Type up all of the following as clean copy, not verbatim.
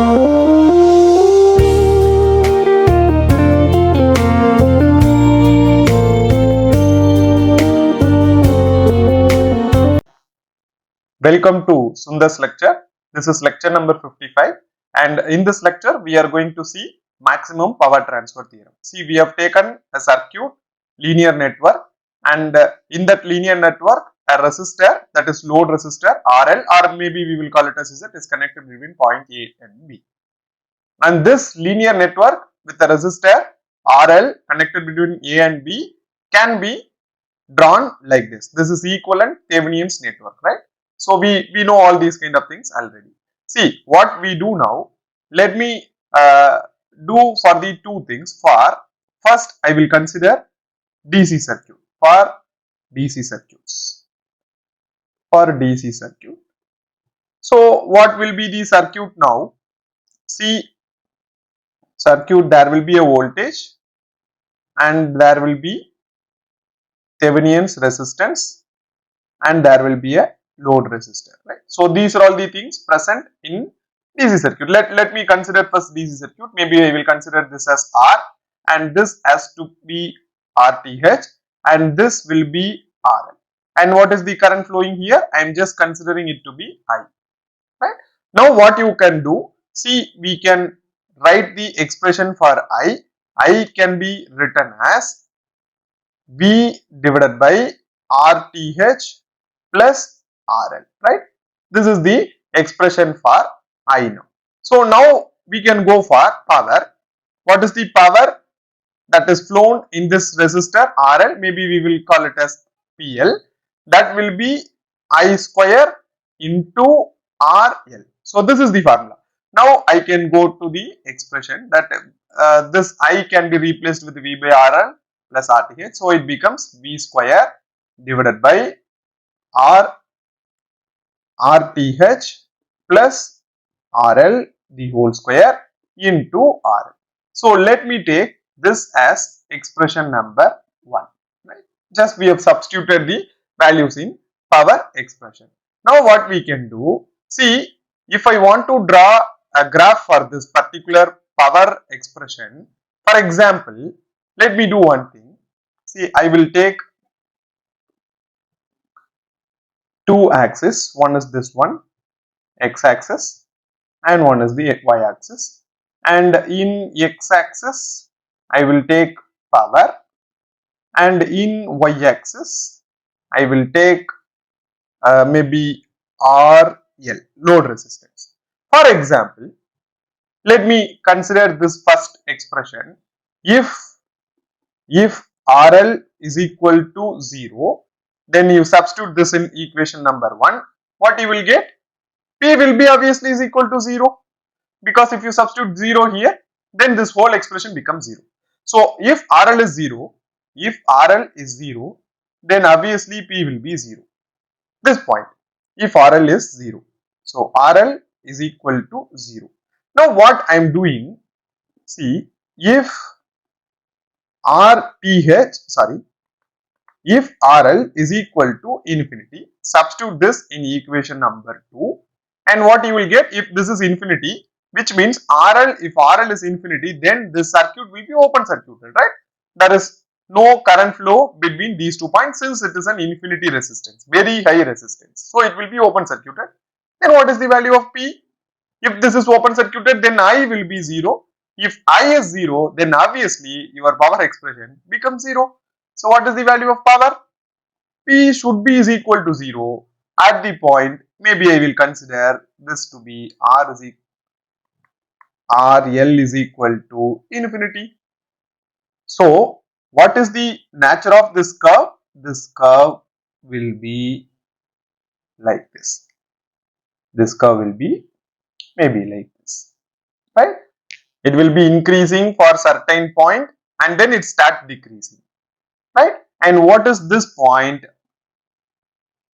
Welcome to Sundar's lecture. This is lecture number 55, and in this lecture we are going to see maximum power transfer theorem. See, we have taken a circuit, linear network, and in that linear network a resistor, that is load resistor RL, or maybe we will call it as Z, is connected between point A and B. And this linear network with a resistor RL connected between A and B can be drawn like this. This is equivalent Thevenin's network, right? So we know all these kind of things already. See what we do now. Let me do for the two things. For first, I will consider DC circuit for DC circuits. For DC circuit. So what will be the circuit now? See, circuit, there will be a voltage and there will be Thevenin's resistance and there will be a load resistor, right? So these are all the things present in DC circuit. Let me consider first DC circuit. Maybe I will consider this as R and this has to be RTH and this will be RL. And what is the current flowing here? I am just considering it to be I, right? Now what you can do, see, we can write the expression for I. I can be written as V divided by RTH plus RL, right? This is the expression for I now. So now we can go for power. What is the power that is flown in this resistor RL? Maybe we will call it as PL. That will be I square into RL. So this is the formula. Now I can go to the expression that this I can be replaced with V by RL plus RTH. So it becomes V square divided by RTH plus RL the whole square into RL. So let me take this as expression number 1. Right? Just we have substituted the values in power expression. Now what we can do, see, if I want to draw a graph for this particular power expression, for example, let me do one thing. See, I will take two axes. One is this one, x axis, and one is the y axis. And in x axis, I will take power, and in y axis, I will take maybe RL, load resistance. For example, let me consider this first expression. If RL is equal to 0, then you substitute this in equation number 1. What you will get? P will be obviously is equal to 0, because if you substitute 0 here, then this whole expression becomes 0. So if RL is 0, then obviously P will be 0. This point, if RL is 0. So RL is equal to 0. Now what I am doing, see, if if RL is equal to infinity, substitute this in equation number 2, and what you will get, if this is infinity, which means if RL is infinity, then this circuit will be open circuited, right? There is no current flow between these 2 points since it is an infinity resistance, very high resistance. So it will be open circuited. Then what is the value of P? If this is open circuited, then I will be 0. If I is 0, then obviously your power expression becomes 0. So what is the value of power? P should be is equal to 0 at the point, maybe I will consider this to be RL is equal to infinity. So what is the nature of this curve? This curve will be like this. This curve will be maybe like this, right? It will be increasing for certain point and then it starts decreasing, right? And what is this point?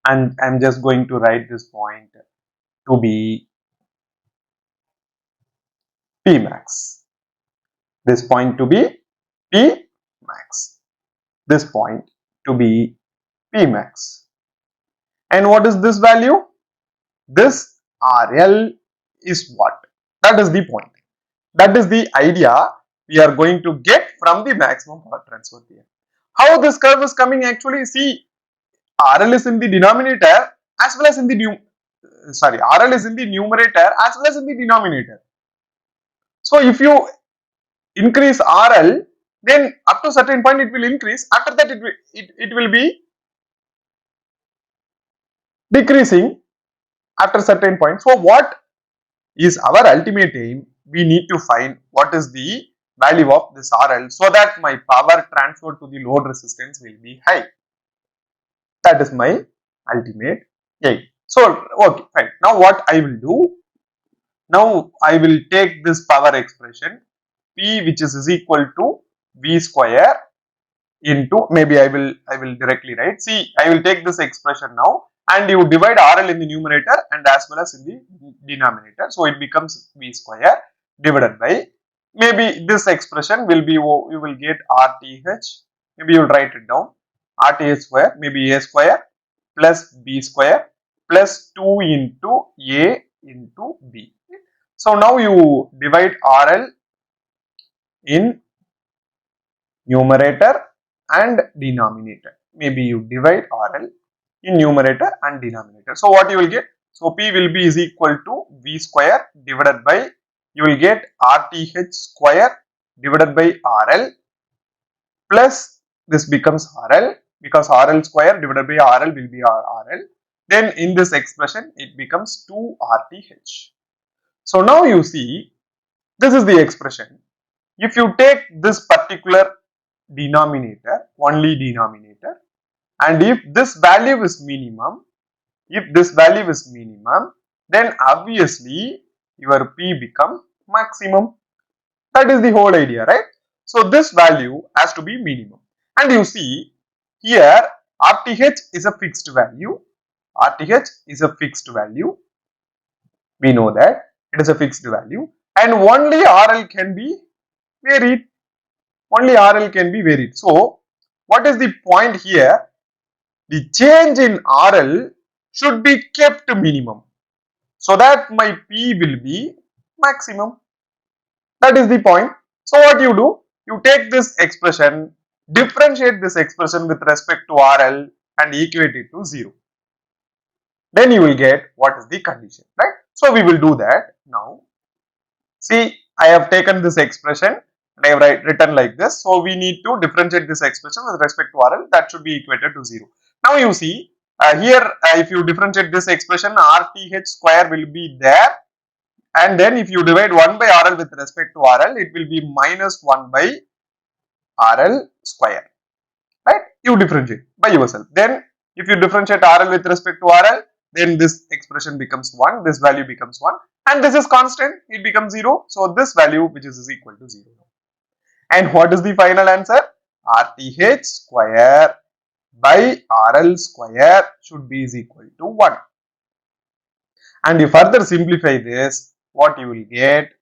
And I'm just going to write this point to be P max. This point to be P max. This point to be P max. And what is this value? This RL is what? That is the point. That is the idea we are going to get from the maximum power transfer theorem. How this curve is coming actually, see, RL is in the denominator as well as in the RL is in the numerator as well as in the denominator. So if you increase RL, then up to certain point it will increase, after that it will be decreasing after certain point. So what is our ultimate aim? We need to find what is the value of this RL so that my power transferred to the load resistance will be high. That is my ultimate aim. So okay, fine. Now what I will do? Now I will take this power expression P, which is equal to V square into, maybe I will directly write. See, I will take this expression now and you divide RL in the numerator and as well as in the denominator. So it becomes V square divided by, maybe this expression will be, you will get RTH, maybe you will write it down, RTH square, maybe A square plus B square plus 2 into A into B. So now you divide RL in numerator and denominator. Maybe you divide RL in numerator and denominator. So what you will get? So P will be is equal to V square divided by, you will get RTH square divided by RL plus this becomes RL, because RL square divided by RL will be RL. Then in this expression it becomes 2 RTH. So now you see, this is the expression. If you take this particular denominator, only denominator, and if this value is minimum, then obviously your P become maximum. That is the whole idea, right? So this value has to be minimum. And you see here RTH is a fixed value. RTH is a fixed value. We know that it is a fixed value, and only RL can be varied. Only RL can be varied. So what is the point here? The change in RL should be kept minimum so that my P will be maximum. That is the point. So what you do? You take this expression, differentiate this expression with respect to RL and equate it to 0. Then you will get what is the condition, right? So we will do that now. See, I have taken this expression and I have written like this. So we need to differentiate this expression with respect to RL, that should be equated to 0. Now you see here, if you differentiate this expression, RTH square will be there, and then if you divide 1 by RL with respect to RL, it will be minus 1 by RL square, right? You differentiate by yourself. Then if you differentiate RL with respect to RL, then this expression becomes 1, this value becomes 1, and this is constant, it becomes 0. So this value which is equal to 0. And what is the final answer? RTH square by RL square should be is equal to 1. And you further simplify this, what you will get?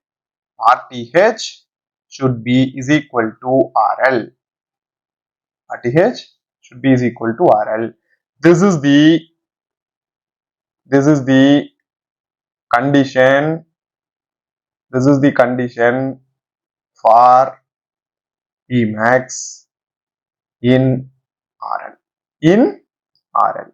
RTH should be is equal to RL. RTH should be is equal to RL. This is the condition. This is the condition for E max in RL. In RL.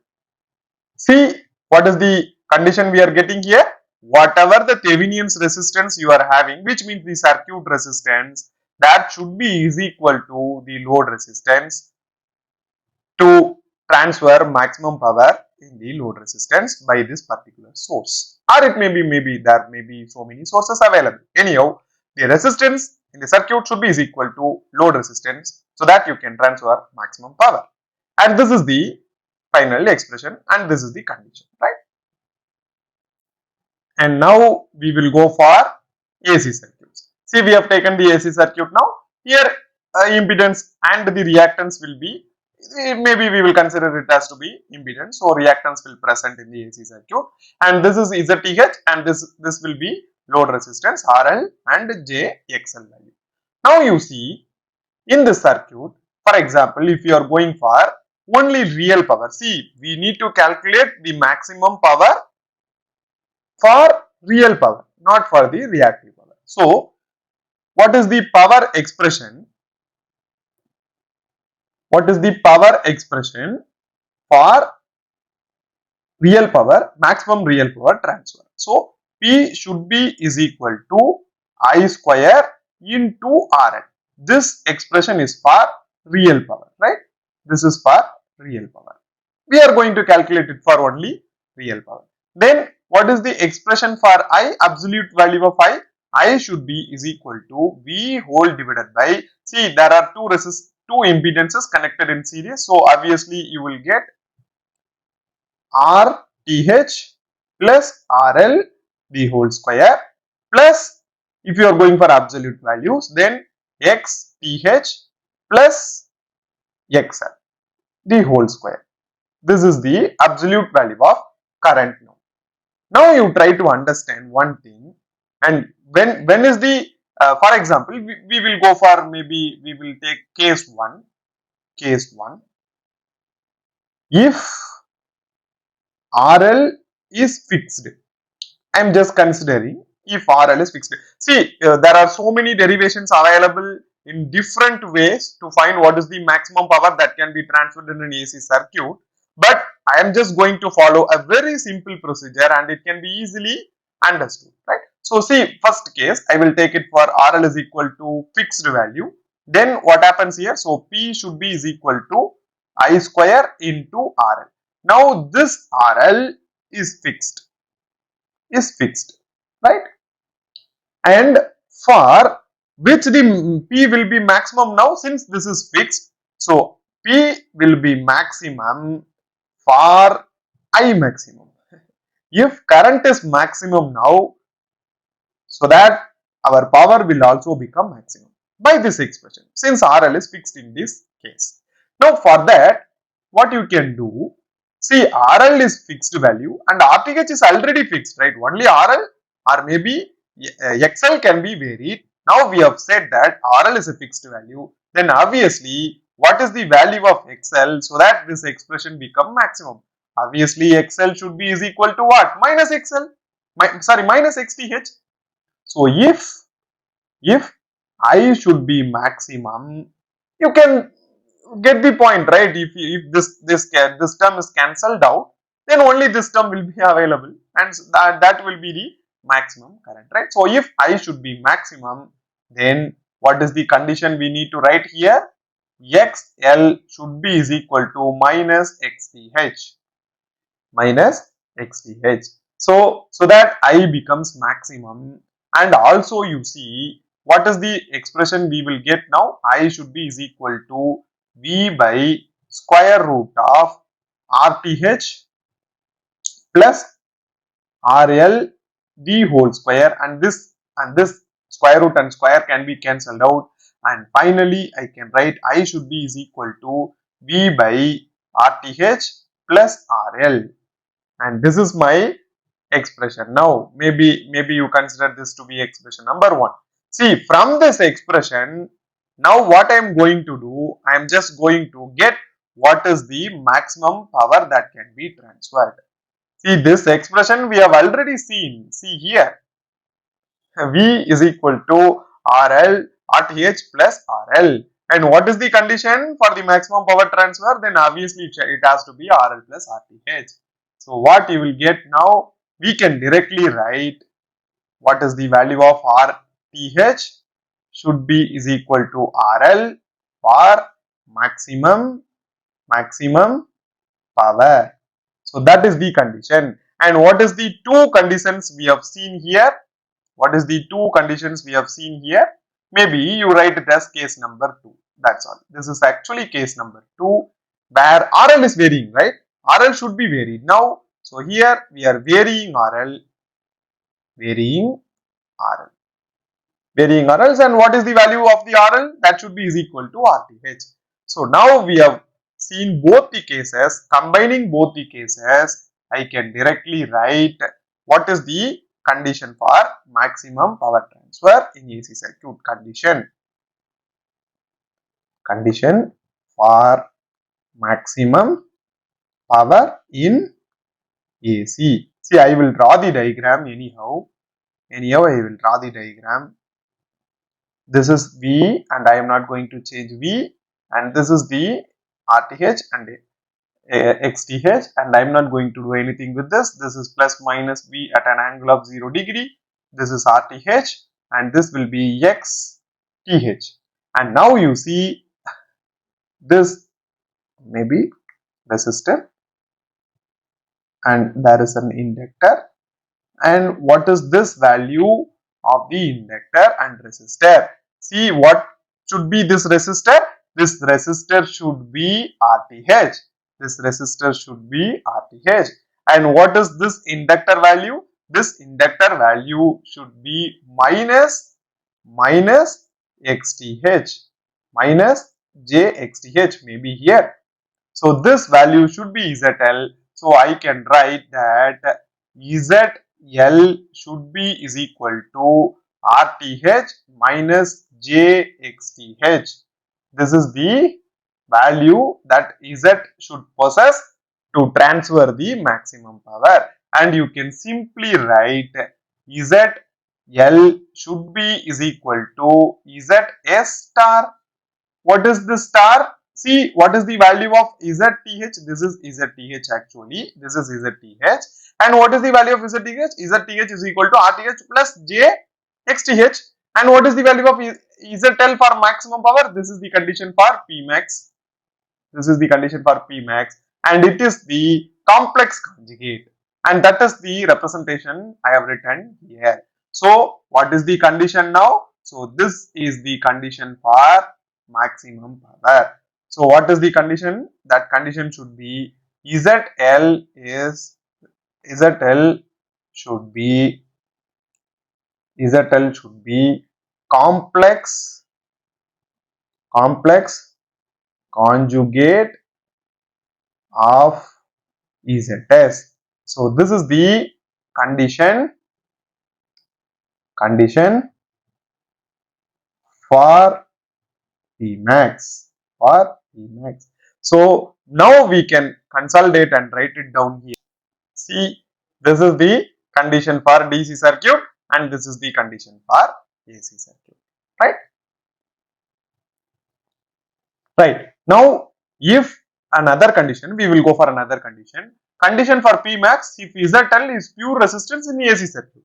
See, what is the condition we are getting here? Whatever the Thevenin's resistance you are having, which means the circuit resistance, that should be is equal to the load resistance to transfer maximum power in the load resistance by this particular source. Or it may be there may be so many sources available. Anyhow, the resistance in the circuit should be is equal to load resistance so that you can transfer maximum power. And this is the final expression and this is the condition, right? And now we will go for AC circuits. See, we have taken the AC circuit now. Here impedance and the reactance will be, maybe we will consider it as to be impedance. So reactance will present in the AC circuit, and this is ZTH and this will be load resistance RL and JXL value. Now you see in the circuit, for example, if you are going for only real power, see, we need to calculate the maximum power for real power, not for the reactive power. So what is the power expression? What is the power expression for real power, maximum real power transfer? So P should be is equal to I square into Rn. This expression is for real power, right? This is for real power. We are going to calculate it for only real power. Then what is the expression for I? Absolute value of I should be is equal to V whole divided by, see there are two impedances connected in series, so obviously you will get RTH plus RL the whole square plus, if you are going for absolute values, then XTH plus XL the whole square. This is the absolute value of current now. Now you try to understand one thing, and when is the for example, we will go for, maybe we will take case 1. If RL is fixed, I am just considering if RL is fixed. See, there are so many derivations available in different ways to find what is the maximum power that can be transferred in an AC circuit, but I am just going to follow a very simple procedure and it can be easily understood, right? So see, first case I will take it for RL is equal to fixed value. Then what happens here? So P should be is equal to I square into RL. Now this RL is fixed, right? And for which the P will be maximum now, since this is fixed, so P will be maximum for I maximum. If current is maximum now, so that our power will also become maximum by this expression, since RL is fixed in this case. Now for that, what you can do, see RL is fixed value and RTH is already fixed, right? Only RL or maybe XL can be varied. Now we have said that RL is a fixed value, then obviously what is the value of XL so that this expression become maximum? Obviously XL should be is equal to what? Minus XL, minus XTH. So if I should be maximum, you can get the point, right? If this term is cancelled out, then only this term will be available, and that will be the maximum current, right? So if I should be maximum, then what is the condition we need to write here? XL should be is equal to minus XTH. So that I becomes maximum, and also you see what is the expression we will get now? I should be is equal to V by square root of RTH plus RL the whole square, and this square root and square can be cancelled out, and finally I can write I should be is equal to V by RTH plus RL, and this is my expression. Now maybe you consider this to be expression number 1. See, from this expression, now what I am going to do, I am just going to get what is the maximum power that can be transferred. See, this expression we have already seen. See here, V is equal to RTH plus RL, and what is the condition for the maximum power transfer? Then obviously it has to be RL plus RTH. So what you will get now, we can directly write what is the value of RTH should be is equal to RL for maximum power. So that is the condition. And what is the two conditions we have seen here? What is the two conditions we have seen here? Maybe you write it as case number 2. That's all. This is actually case number 2 where RL is varying, right? RL should be varied now. So here we are varying RL, and what is the value of the RL? That should be is equal to RTH. So now we have seen both the cases. Combining both the cases, I can directly write what is the condition for maximum power transfer in AC circuit. Condition for maximum power in AC. See, I will draw the diagram anyhow. anyhow I will draw the diagram. This is V and I am not going to change V, and this is the RTH and XTH, and I am not going to do anything with this. This is plus minus V at an angle of 0 degree. This is RTH and this will be XTH. And now you see this maybe resistor and there is an inductor. And what is this value of the inductor and resistor? See, what should be this resistor? This resistor should be RTH. This resistor should be RTH. And what is this inductor value? This inductor value should be minus XTH, minus JXTH maybe here. So this value should be ZL. So I can write that ZL should be is equal to RTH minus JXTH. This is the value that Z should possess to transfer the maximum power. And you can simply write ZL should be is equal to ZS star. What is this star? See, what is the value of ZTH? This is ZTH actually. This is ZTH. And what is the value of ZTH? ZTH is equal to RTH plus JXTH. And what is the value of ZL for maximum power? This is the condition for Pmax. This is the condition for Pmax. And it is the complex conjugate. And that is the representation I have written here. So, what is the condition now? So, this is the condition for maximum power. So, what is the condition? That condition should be ZL should be complex conjugate of ZS. So, this is the condition for Pmax. So now we can consolidate and write it down here. See, this is the condition for DC circuit and this is the condition for AC circuit. Right. Now, if another condition, we will go for another condition. Condition for Pmax if ZL is pure resistance in AC circuit.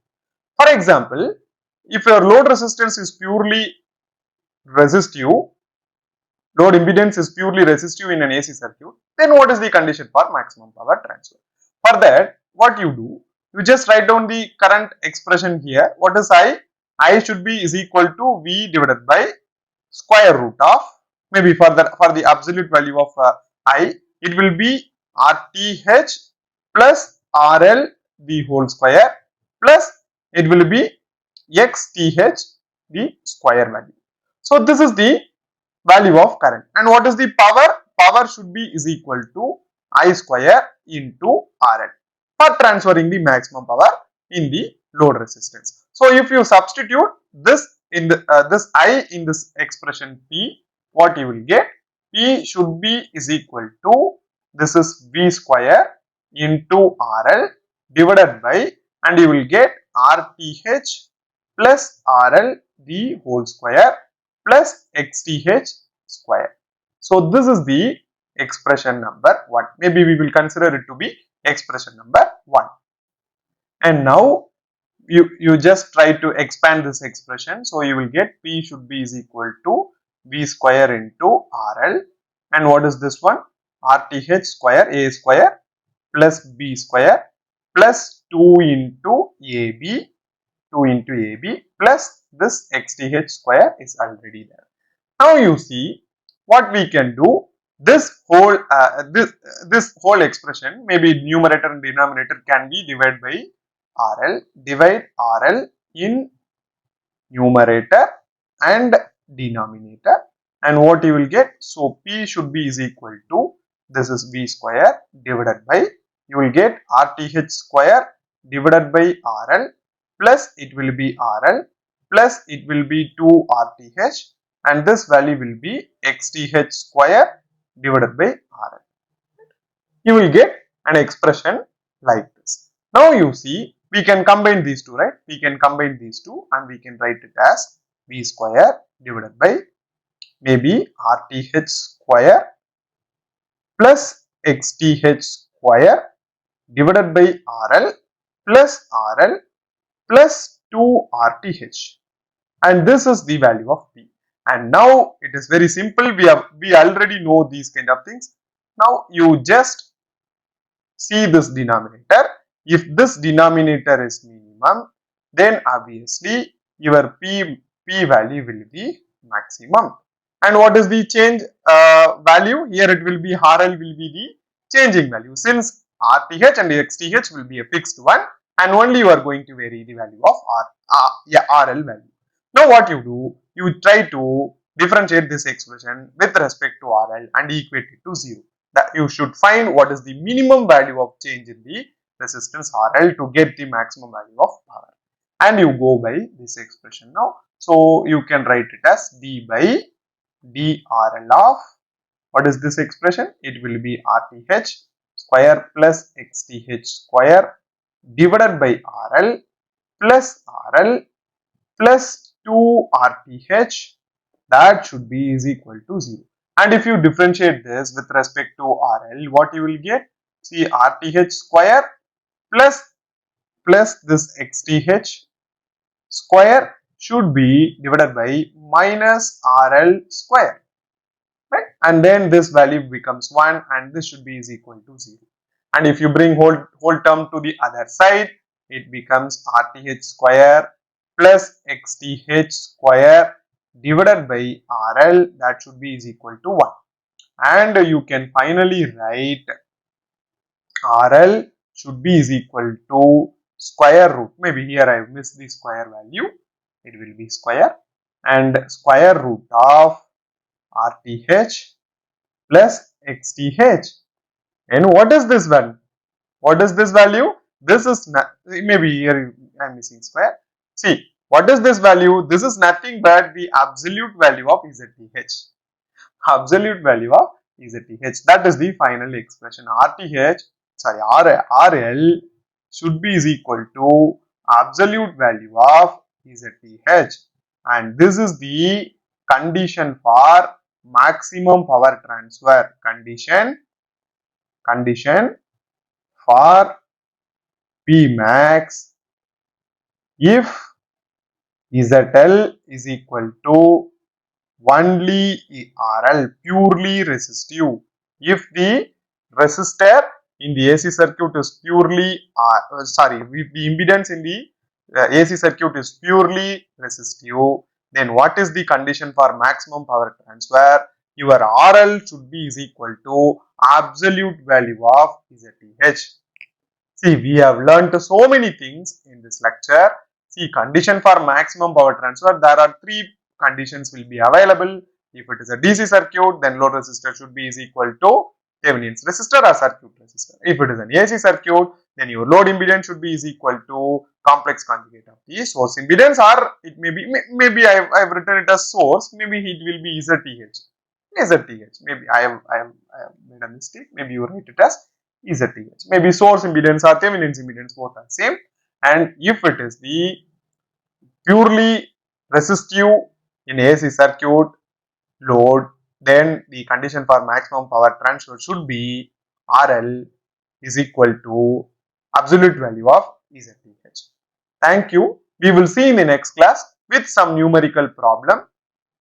For example, if your load resistance is purely resistive, load impedance is purely resistive in an AC circuit, then what is the condition for maximum power transfer? For that, what you do, you just write down the current expression here. What is I? I should be is equal to V divided by square root of, maybe for the absolute value of I, it will be RTH plus RL the whole square plus it will be XTH the square value. So this is the value of current. And what is the power? Power should be is equal to I square into RL for transferring the maximum power in the load resistance. So if you substitute this in the this I in this expression P, what you will get? P should be is equal to, this is V square into RL divided by, and you will get RTH plus RL the whole square plus XTH square. So this is the expression number 1. Maybe we will consider it to be expression number 1. And now you just try to expand this expression. So you will get P should be is equal to V square into RL. And what is this one? RTH square A square plus B square plus 2 into AB plus this XTH square is already there. Now you see what we can do. This whole expression, maybe numerator and denominator, can be divided by RL. Divide RL in numerator and denominator, and what you will get? So P should be is equal to, this is V square divided by, you will get RTH square divided by RL plus it will be RL plus it will be 2 RTH, and this value will be XTH square divided by RL. You will get an expression like this. Now you see we can combine these two, right? We can combine these two and we can write it as V square divided by maybe RTH square plus XTH square divided by RL plus 2 RTH, and this is the value of P. And now it is very simple. We already know these kind of things. Now you just see this denominator. If this denominator is minimum, then obviously your P value will be maximum. And what is the change value? Here it will be RL will be the changing value, since RTH and XTH will be a fixed one, and only you are going to vary the value of RL value. Now what you do, you try to differentiate this expression with respect to RL and equate it to 0. That you should find what is the minimum value of change in the resistance RL to get the maximum value of power, and you go by this expression now. So you can write it as d by dRL of, what is this expression? It will be RTH square plus XTH square divided by RL plus 2 RTH, that should be is equal to 0. And if you differentiate this with respect to RL, what you will get? See, RTH square plus this XTH square should be divided by minus RL square, right? And then this value becomes 1 and this should be is equal to 0. And if you bring whole term to the other side, it becomes RTH square plus XTH square divided by RL, that should be is equal to 1. And you can finally write RL should be is equal to square root. Maybe here I have missed the square value. It will be square, and square root of RTH plus XTH. And what is this one? What is this value? This is maybe here I am missing square. See, what is this value? This is nothing but the absolute value of ZTH. Absolute value of ZTH. That is the final expression. RL should be is equal to absolute value of ZTH, and this is the condition for maximum power transfer. Condition for P max if ZL is equal to only RL, purely resistive. If the resistor in the AC circuit is purely if the impedance in the AC circuit is purely resistive, then what is the condition for maximum power transfer? Your RL should be is equal to absolute value of ZTH. See, we have learnt so many things in this lecture. See, condition for maximum power transfer, there are 3 conditions will be available. If it is a DC circuit, then load resistor should be is equal to Thevenin's resistor or circuit resistor. If it is an AC circuit, then your load impedance should be is equal to complex conjugate of the source impedance, or it may be, maybe I have written it as source, maybe it will be ZTH. Maybe I have made a mistake. Maybe you write it as ZTH. Maybe source impedance or Thevenin's impedance, both are same. And if it is the purely resistive in AC circuit load, then the condition for maximum power transfer should be RL is equal to absolute value of ZTH. Thank you. We will see in the next class with some numerical problem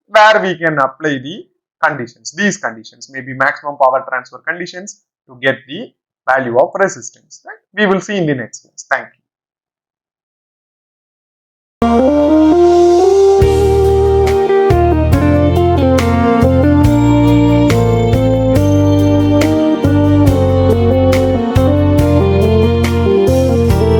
where we can apply the conditions, these conditions, maybe maximum power transfer conditions to get the value of resistance. Right? We will see in the next class. Thank you.